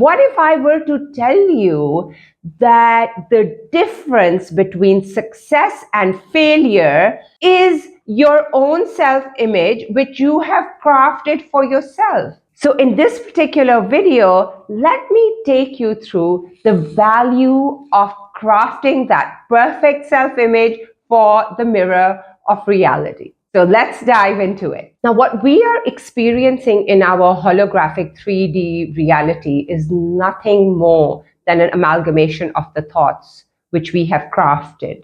What if I were to tell you that the difference between success and failure is your own self-image, which you have crafted for yourself? So in this particular video, let me take you through the value of crafting that perfect self-image for the mirror of reality. So let's dive into it. Now, what we are experiencing in our holographic 3D reality is nothing more than an amalgamation of the thoughts which we have crafted.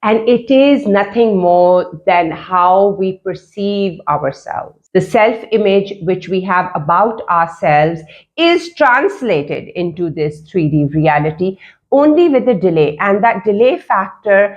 And it is nothing more than how we perceive ourselves. The self-image which we have about ourselves is translated into this 3D reality only with a delay. And that delay factor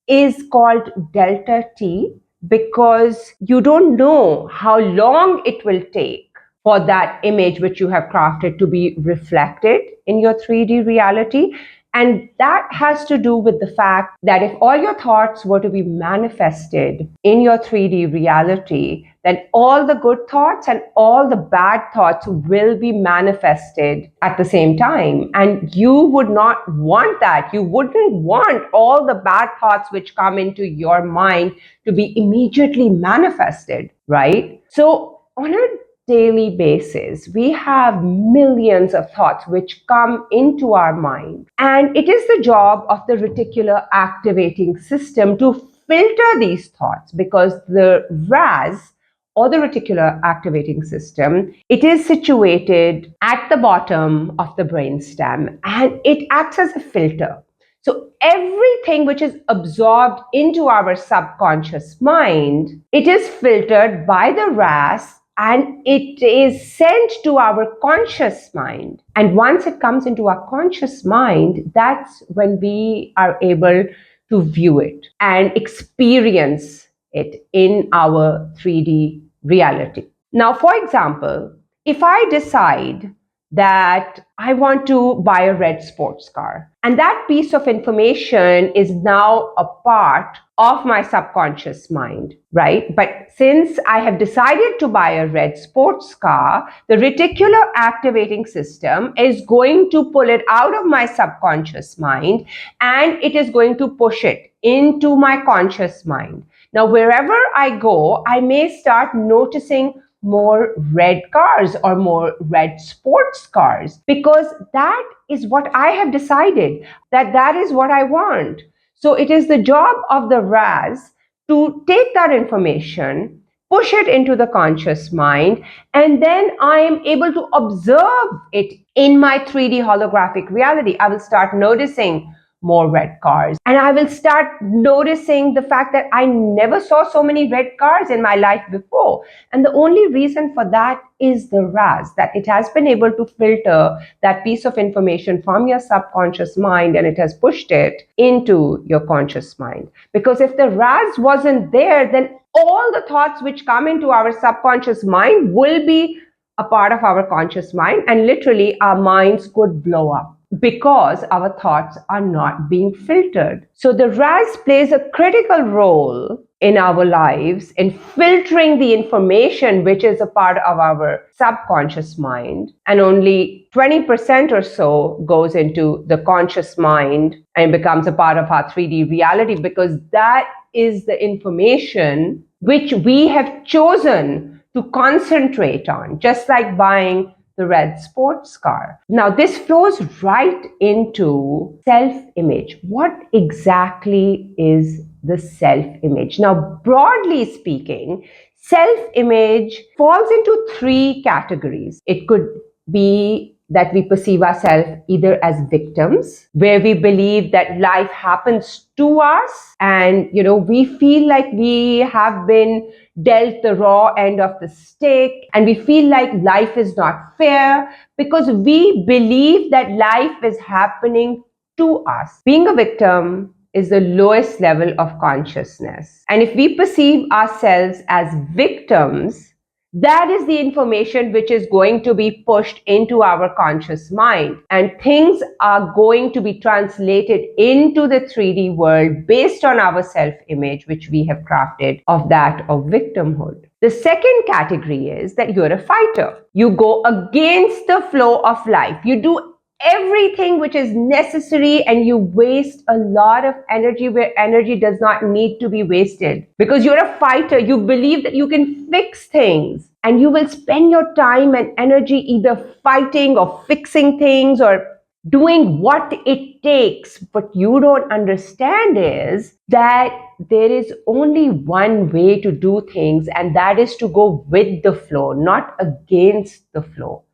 is called delta T, because you don't know how long it will take for that image which you have crafted to be reflected in your 3D reality. And that has to do with the fact that if all your thoughts were to be manifested in your 3D reality, then all the good thoughts and all the bad thoughts will be manifested at the same time. And you would not want that. You wouldn't want all the bad thoughts which come into your mind to be immediately manifested, right? So on a daily basis, we have millions of thoughts which come into our mind. And it is the job of the reticular activating system to filter these thoughts, because the RAS, or the reticular activating system, it is situated at the bottom of the brainstem and it acts as a filter. So everything which is absorbed into our subconscious mind, it is filtered by the RAS and it is sent to our conscious mind. And once it comes into our conscious mind, that's when we are able to view it and experience it in our 3D reality. Now, for example, if I decide that I want to buy a red sports car, and that piece of information is now a part of my subconscious mind, right? But since I have decided to buy a red sports car, the reticular activating system is going to pull it out of my subconscious mind and it is going to push it into my conscious mind. Now, wherever I go, I may start noticing more red cars or more red sports cars, because that is what I have decided, that is what I want. So it is the job of the RAS to take that information, push it into the conscious mind, and then I am able to observe it in my 3D holographic reality. I will start noticing more red cars. And I will start noticing the fact that I never saw so many red cars in my life before. And the only reason for that is the RAS, that it has been able to filter that piece of information from your subconscious mind and it has pushed it into your conscious mind. Because if the RAS wasn't there, then all the thoughts which come into our subconscious mind will be a part of our conscious mind, and literally our minds could blow up because our thoughts are not being filtered. So the RAS plays a critical role in our lives in filtering the information which is a part of our subconscious mind, and only 20% or so goes into the conscious mind and becomes a part of our 3D reality, because that is the information which we have chosen to concentrate on, just like buying the red sports car. Now, this flows right into self-image. What exactly is the self-image? Now, broadly speaking, self-image falls into three categories. It could be that we perceive ourselves either as victims, where we believe that life happens to us and, we feel like we have been dealt the raw end of the stick, and we feel like life is not fair because we believe that life is happening to us. Being a victim is the lowest level of consciousness. And if we perceive ourselves as victims, that is the information which is going to be pushed into our conscious mind. And things are going to be translated into the 3D world based on our self-image, which we have crafted of that of victimhood. The second category is that you're a fighter. You go against the flow of life. You do everything which is necessary, and you waste a lot of energy where energy does not need to be wasted. Because you're a fighter, you believe that you can fix things, and you will spend your time and energy either fighting or fixing things or doing what it takes. What you don't understand is that there is only one way to do things, and that is to go with the flow, not against the flow.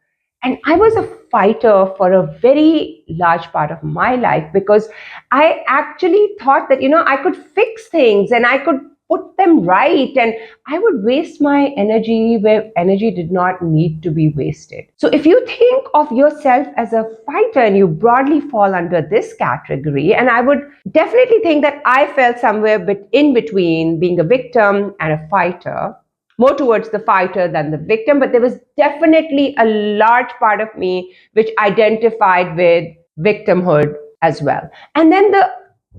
And I was a fighter for a very large part of my life, because I actually thought that, I could fix things and I could put them right, and I would waste my energy where energy did not need to be wasted. So if you think of yourself as a fighter, and you broadly fall under this category, and I would definitely think that I fell somewhere in between being a victim and a fighter, more towards the fighter than the victim, but there was definitely a large part of me which identified with victimhood as well. And then the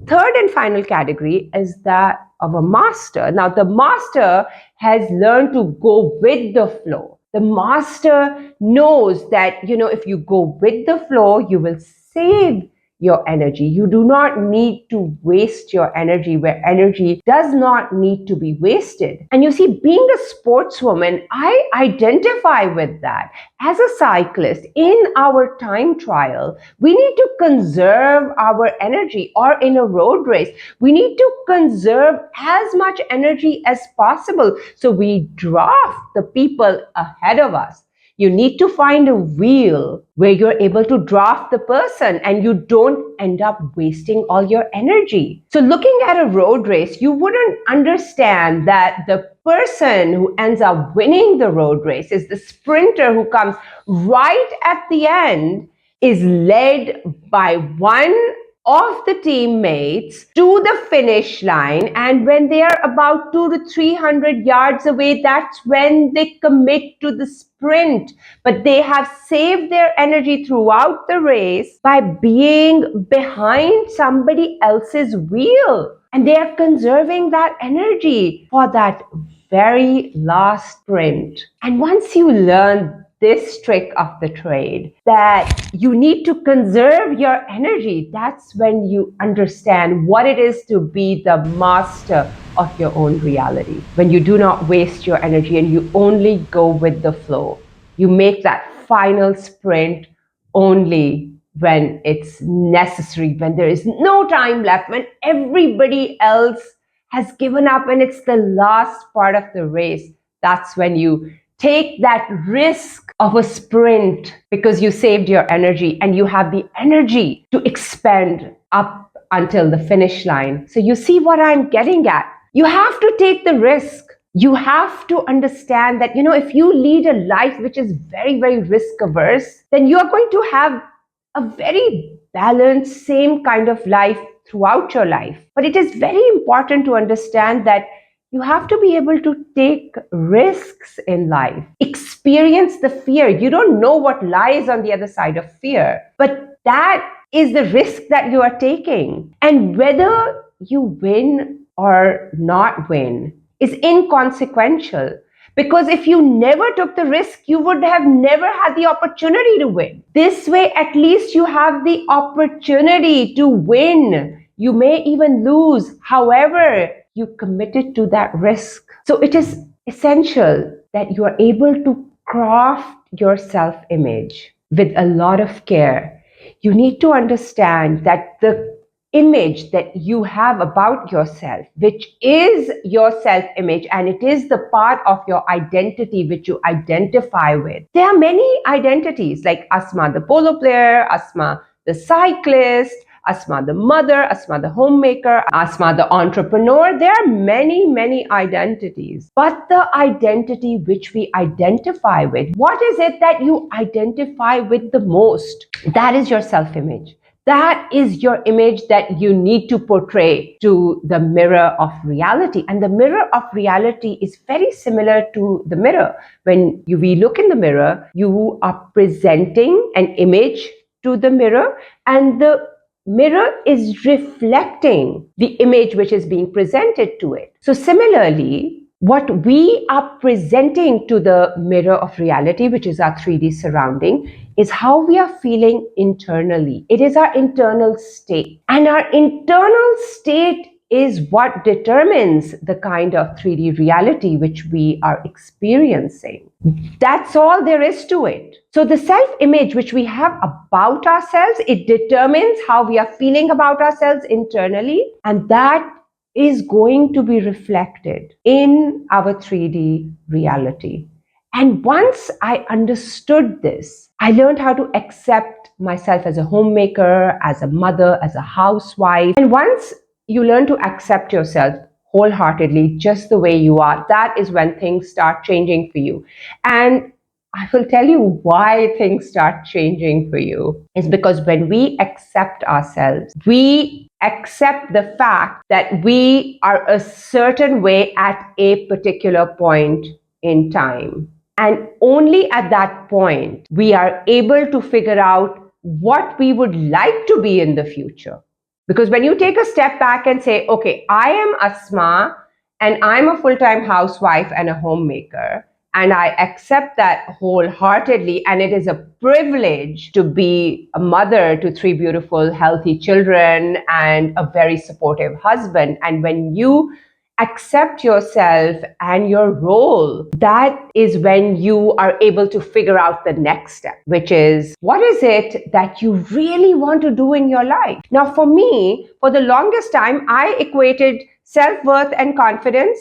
third and final category is that of a master. Now, the master has learned to go with the flow. The master knows that, if you go with the flow, you will save your energy. You do not need to waste your energy where energy does not need to be wasted. And you see, being a sportswoman, I identify with that. As a cyclist, in our time trial, we need to conserve our energy, or in a road race, we need to conserve as much energy as possible. So we draft the people ahead of us. You need to find a wheel where you're able to draft the person and you don't end up wasting all your energy. So looking at a road race, you wouldn't understand that the person who ends up winning the road race is the sprinter who comes right at the end, is led by one of the teammates to the finish line, and when they are about 200 to 300 yards away, that's when they commit to the sprint. But they have saved their energy throughout the race by being behind somebody else's wheel, and they are conserving that energy for that very last sprint. And once you learn this trick of the trade, that you need to conserve your energy, that's when you understand what it is to be the master of your own reality. When you do not waste your energy and you only go with the flow, you make that final sprint only when it's necessary, when there is no time left, when everybody else has given up and it's the last part of the race. That's when you take that risk of a sprint, because you saved your energy and you have the energy to expand up until the finish line. So you see what I'm getting at? You have to take the risk. You have to understand that, if you lead a life which is very, very risk averse, then you are going to have a very balanced, same kind of life throughout your life. But it is very important to understand that you have to be able to take risks in life, experience the fear. You don't know what lies on the other side of fear, but that is the risk that you are taking. And whether you win or not win is inconsequential, because if you never took the risk, you would have never had the opportunity to win. This way, at least you have the opportunity to win. You may even lose. However, you committed to that risk. So it is essential that you are able to craft your self-image with a lot of care. You need to understand that the image that you have about yourself, which is your self-image, and it is the part of your identity which you identify with. There are many identities, like Asma the polo player, Asma the cyclist, Asma the mother, Asma the homemaker, Asma the entrepreneur. There are many, many identities. But the identity which we identify with, what is it that you identify with the most? That is your self-image. that is your image that you need to portray to the mirror of reality. And the mirror of reality is very similar to the mirror. When we look in the mirror, you are presenting an image to the mirror, and the mirror is reflecting the image which is being presented to it. So similarly, what we are presenting to the mirror of reality, which is our 3D surrounding, is how we are feeling internally. It is our internal state. And our internal state is what determines the kind of 3D reality which we are experiencing. That's all there is to it. So the self-image which we have about ourselves, it determines how we are feeling about ourselves internally, and that is going to be reflected in our 3D reality. And once I understood this, I learned how to accept myself as a homemaker, as a mother, as a housewife. And once you learn to accept yourself wholeheartedly, just the way you are, that is when things start changing for you. And I will tell you why things start changing for you. It's because when we accept ourselves, we accept the fact that we are a certain way at a particular point in time. And only at that point, we are able to figure out what we would like to be in the future. Because when you take a step back and say, okay, I am Asma and I'm a full-time housewife and a homemaker, and I accept that wholeheartedly, and it is a privilege to be a mother to 3 beautiful, healthy children and a very supportive husband. And when you accept yourself and your role, that is when you are able to figure out the next step, which is, what is it that you really want to do in your life? Now, for me, for the longest time, I equated self-worth and confidence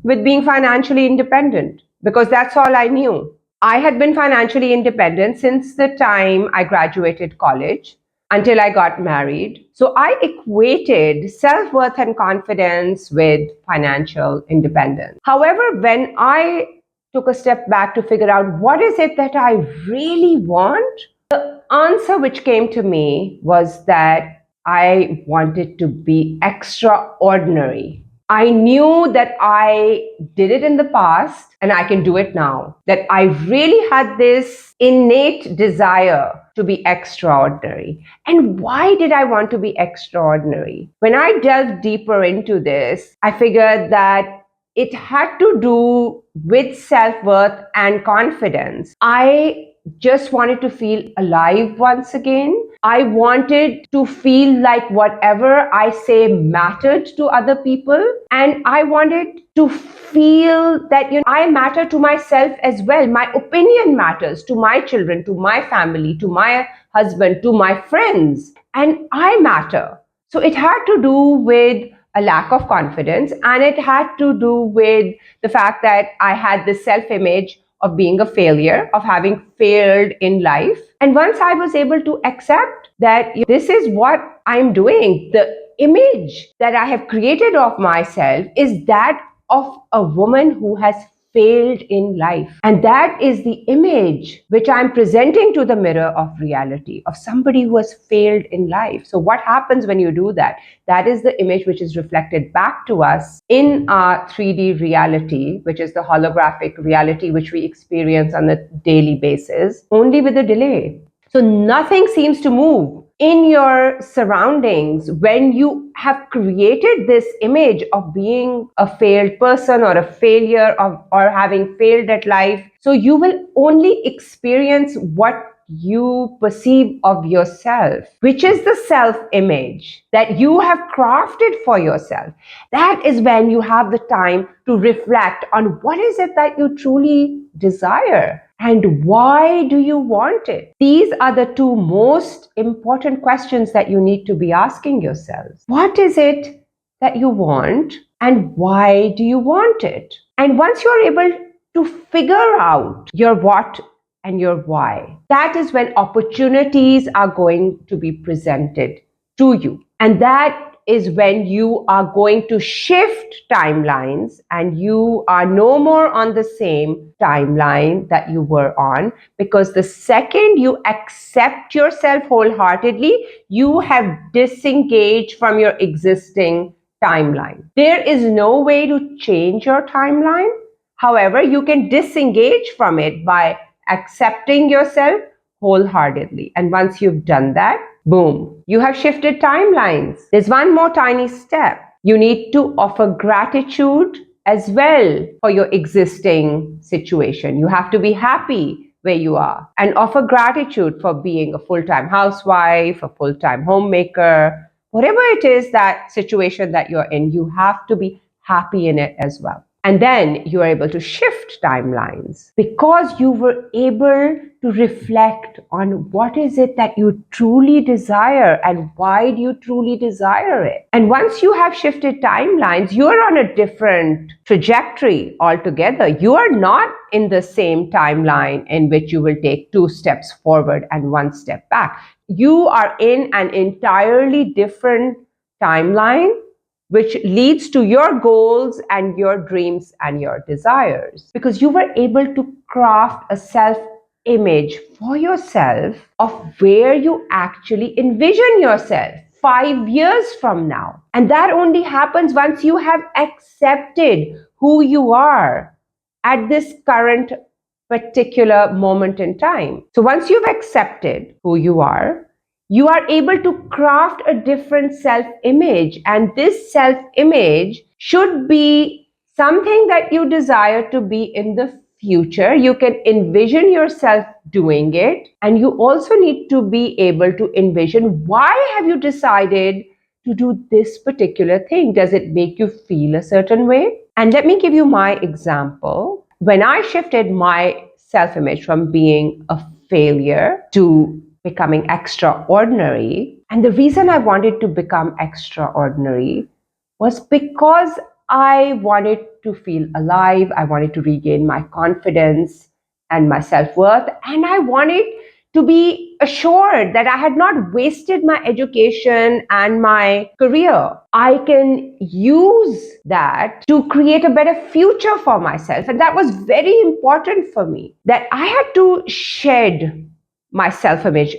with being financially independent, because that's all I knew. I had been financially independent since the time I graduated college until I got married. So I equated self-worth and confidence with financial independence. However, when I took a step back to figure out what is it that I really want, the answer which came to me was that I wanted to be extraordinary. I knew that I did it in the past and I can do it now. That I really had this innate desire to be extraordinary. And why did I want to be extraordinary? When I delved deeper into this, I figured that it had to do with self-worth and confidence. I just wanted to feel alive once again. I wanted to feel like whatever I say mattered to other people. And I wanted to feel that, I matter to myself as well. My opinion matters to my children, to my family, to my husband, to my friends. And I matter. So it had to do with a lack of confidence, and it had to do with the fact that I had this self-image of being a failure, of having failed in life. And once I was able to accept that this is what I'm doing, the image that I have created of myself is that of a woman who has failed in life. And that is the image which I'm presenting to the mirror of reality, of somebody who has failed in life. So what happens when you do that? That is the image which is reflected back to us in our 3D reality, which is the holographic reality which we experience on a daily basis, only with a delay. So nothing seems to move in your surroundings when you have created this image of being a failed person or a failure or having failed at life. So you will only experience what you perceive of yourself, which is the self-image that you have crafted for yourself. That is when you have the time to reflect on what is it that you truly desire. And why do you want it? These are the two most important questions that you need to be asking yourselves. What is it that you want, and why do you want it? And once you're able to figure out your what and your why, that is when opportunities are going to be presented to you. And that is when you are going to shift timelines and you are no more on the same timeline that you were on, because the second you accept yourself wholeheartedly, you have disengaged from your existing timeline. There is no way to change your timeline. However, you can disengage from it by accepting yourself wholeheartedly. And once you've done that, boom, you have shifted timelines. There's one more tiny step. You need to offer gratitude as well for your existing situation. You have to be happy where you are and offer gratitude for being a full-time housewife, a full-time homemaker, whatever it is, that situation that you're in, you have to be happy in it as well. And then you are able to shift timelines because you were able to reflect on what is it that you truly desire and why do you truly desire it. And once you have shifted timelines, you are on a different trajectory altogether. You are not in the same timeline in which you will take 2 steps forward and 1 step back. You are in an entirely different timeline, which leads to your goals and your dreams and your desires, because you were able to craft a self-image for yourself of where you actually envision yourself 5 years from now. And that only happens once you have accepted who you are at this current particular moment in time. So once you've accepted who you are able to craft a different self-image. And this self-image should be something that you desire to be in the future. You can envision yourself doing it. And you also need to be able to envision, why have you decided to do this particular thing? Does it make you feel a certain way? And let me give you my example. When I shifted my self-image from being a failure to becoming extraordinary. And the reason I wanted to become extraordinary was because I wanted to feel alive. I wanted to regain my confidence and my self-worth. And I wanted to be assured that I had not wasted my education and my career. I can use that to create a better future for myself. And that was very important for me, that I had to shed my self-image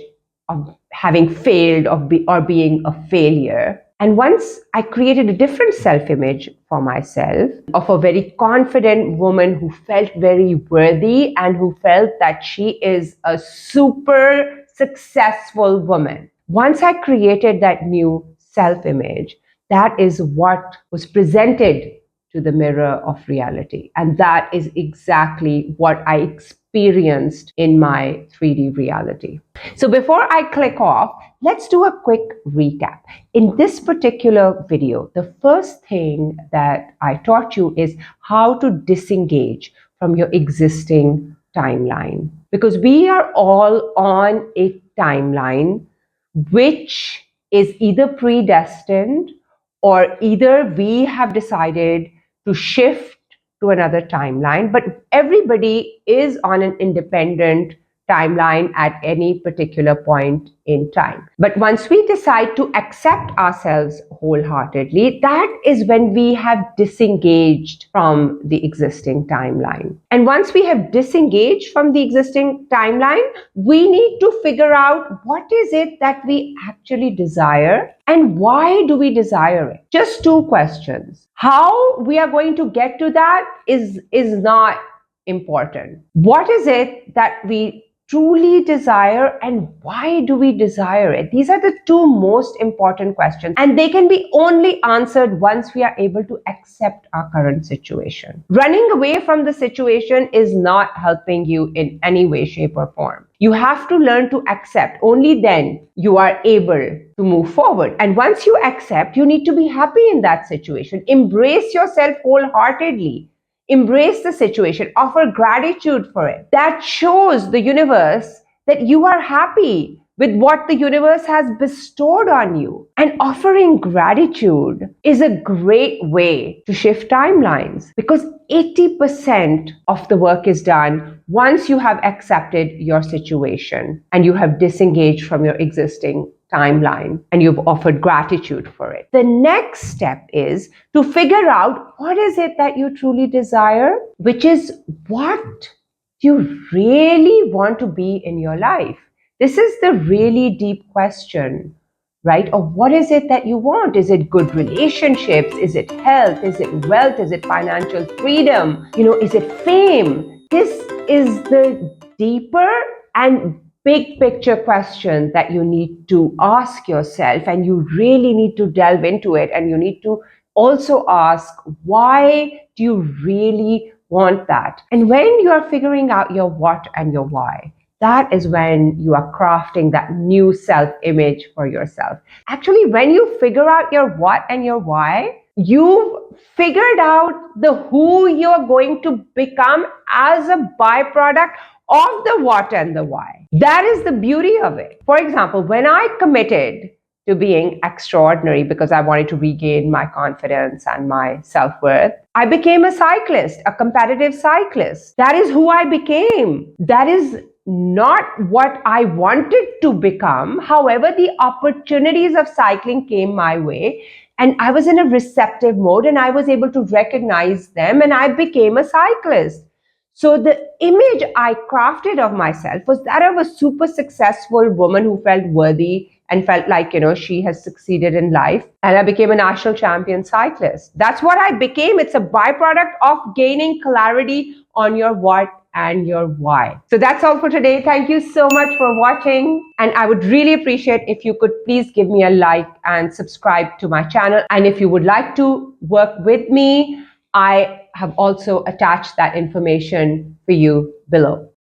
of having failed or being a failure. And once I created a different self-image for myself of a very confident woman who felt very worthy and who felt that she is a super successful woman. Once I created that new self-image, that is what was presented to the mirror of reality. And that is exactly what I experienced in my 3D reality. So before I click off, let's do a quick recap. In this particular video, the first thing that I taught you is how to disengage from your existing timeline. Because we are all on a timeline which is either predestined or either we have decided to shift to another timeline, but everybody is on an independent timeline at any particular point in time. But once we decide to accept ourselves wholeheartedly, that is when we have disengaged from the existing timeline. And once we have disengaged from the existing timeline, we need to figure out what is it that we actually desire and why do we desire it? Just 2 questions. How we are going to get to that is not important. What is it that we truly desire and why do we desire it? These are the 2 most important questions, and they can be only answered once we are able to accept our current situation. Running away from the situation is not helping you in any way, shape, or form. You have to learn to accept. Only then you are able to move forward. And once you accept, you need to be happy in that situation. Embrace yourself wholeheartedly. Embrace the situation, offer gratitude for it. That shows the universe that you are happy with what the universe has bestowed on you. And offering gratitude is a great way to shift timelines, because 80% of the work is done once you have accepted your situation and you have disengaged from your existing timeline and you've offered gratitude for it. The next step is to figure out what is it that you truly desire, which is what you really want to be in your life. This is the really deep question, right? Of what is it that you want? Is it good relationships? Is it health? Is it wealth? Is it financial freedom? Is it fame? This is the deeper and big picture question that you need to ask yourself, and you really need to delve into it, and you need to also ask, why do you really want that? And when you are figuring out your what and your why, that is when you are crafting that new self-image for yourself. Actually, when you figure out your what and your why, you've figured out the who you're going to become as a byproduct of the what and the why. That is the beauty of it. For example, when I committed to being extraordinary because I wanted to regain my confidence and my self-worth, I became a cyclist, a competitive cyclist. That is who I became. That is not what I wanted to become. However, the opportunities of cycling came my way, and I was in a receptive mode, and I was able to recognize them, and I became a cyclist. So the image I crafted of myself was that of a super successful woman who felt worthy and felt like, she has succeeded in life. And I became a national champion cyclist. That's what I became. It's a byproduct of gaining clarity on your what and your why. So that's all for today. Thank you so much for watching. And I would really appreciate if you could please give me a like and subscribe to my channel. And if you would like to work with me, I have also attached that information for you below.